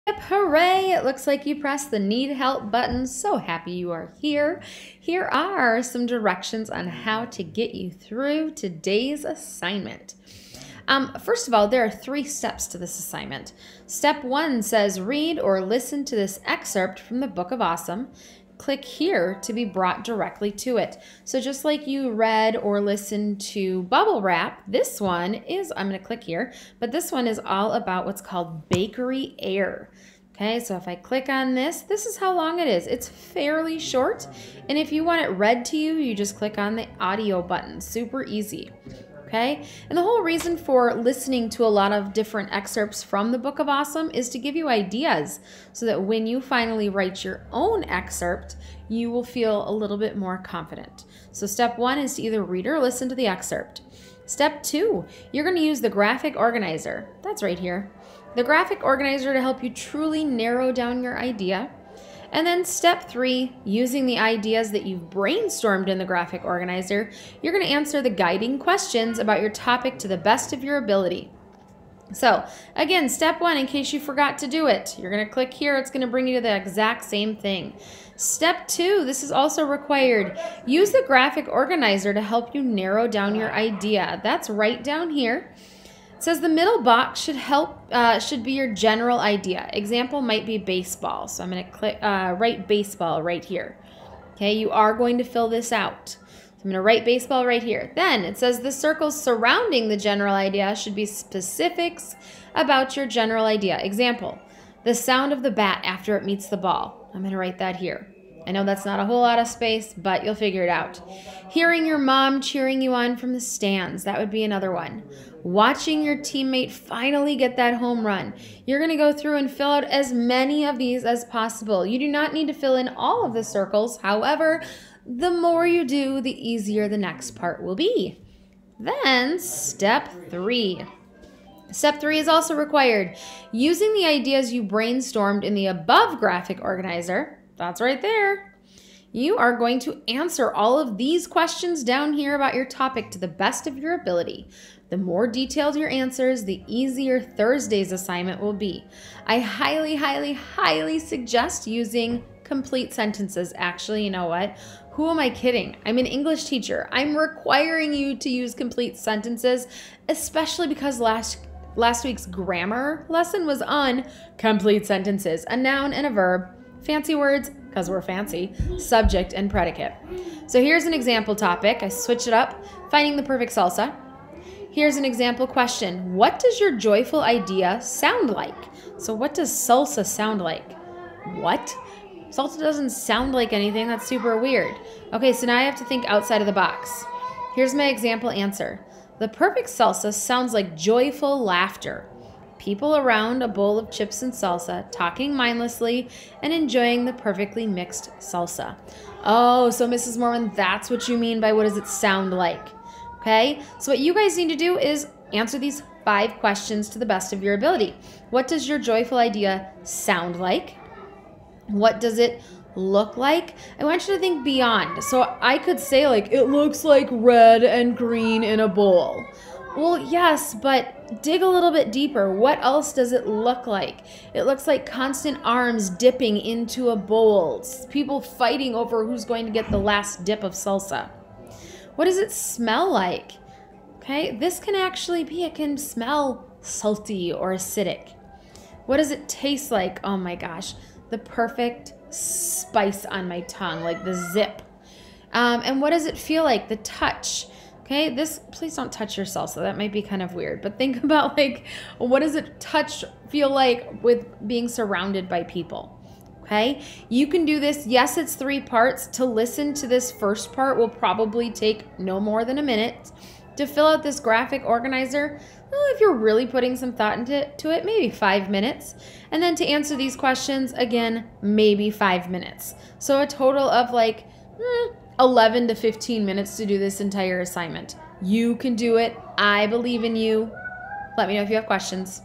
Yep, hooray! It looks like you pressed the need help button. So happy you are here. Here are some directions on how to get you through today's assignment. First of all, there are 3 steps to this assignment. Step 1 says read or listen to this excerpt from the Book of Awesome. Click here to be brought directly to it. So just like you read or listened to Bubble Wrap, this one is, I'm going to click here, but this one is all about what's called bakery air. Okay, so if I click on this, this is how long it is. It's fairly short, and if you want it read to you, you just click on the audio button. Super easy. Okay, and the whole reason for listening to a lot of different excerpts from the Book of Awesome is to give you ideas so that when you finally write your own excerpt, you will feel a little bit more confident. So step 1 is to either read or listen to the excerpt. Step 2, you're going to use the graphic organizer. That's right here. The graphic organizer to help you truly narrow down your idea. And then step 3, using the ideas that you've brainstormed in the graphic organizer, you're going to answer the guiding questions about your topic to the best of your ability. So again, step 1, in case you forgot to do it, you're going to click here. It's going to bring you to the exact same thing. Step 2, this is also required. Use the graphic organizer to help you narrow down your idea. That's right down here. It says the middle box should be your general idea. Example might be baseball. So I'm going to click write baseball right here. Okay, you are going to fill this out. So I'm going to write baseball right here. Then it says the circles surrounding the general idea should be specifics about your general idea. Example, the sound of the bat after it meets the ball. I'm going to write that here. I know that's not a whole lot of space, but you'll figure it out. Hearing your mom cheering you on from the stands, that would be another one. Watching your teammate finally get that home run. You're going to go through and fill out as many of these as possible. You do not need to fill in all of the circles. However, the more you do, the easier the next part will be. Then, step 3. Step 3 is also required. Using the ideas you brainstormed in the above graphic organizer, that's right there, you are going to answer all of these questions down here about your topic to the best of your ability. The more detailed your answers, the easier Thursday's assignment will be. I highly, highly, highly suggest using complete sentences. Actually, you know what? Who am I kidding? I'm an English teacher. I'm requiring you to use complete sentences, especially because last week's grammar lesson was on complete sentences, a noun and a verb, fancy words, because we're fancy, subject and predicate. So here's an example topic. I switch it up, finding the perfect salsa. Here's an example question. What does your joyful idea sound like? So what does salsa sound like? What? Salsa doesn't sound like anything. That's super weird. Okay, so now I have to think outside of the box. Here's my example answer. The perfect salsa sounds like joyful laughter. People around a bowl of chips and salsa, talking mindlessly and enjoying the perfectly mixed salsa. Oh, so Mrs. Mormon, that's what you mean by what does it sound like? Okay, so what you guys need to do is answer these 5 questions to the best of your ability. What does your joyful idea sound like? What does it look like? I want you to think beyond. So I could say like, it looks like red and green in a bowl. Well, yes, but dig a little bit deeper. What else does it look like? It looks like constant arms dipping into a bowl. People fighting over who's going to get the last dip of salsa. What does it smell like? Okay, this can actually be, it can smell salty or acidic. What does it taste like? Oh my gosh, the perfect spice on my tongue, like the zip. And what does it feel like? The touch. Okay, this, please don't touch your salsa. That might be kind of weird, but think about like, what does it feel like with being surrounded by people? Okay, you can do this. Yes, it's 3 parts. To listen to this first part will probably take no more than a minute. To fill out this graphic organizer, well, if you're really putting some thought into it, maybe 5 minutes. And then to answer these questions, again, maybe 5 minutes. So a total of like 11 to 15 minutes to do this entire assignment. You can do it. I believe in you. Let me know if you have questions.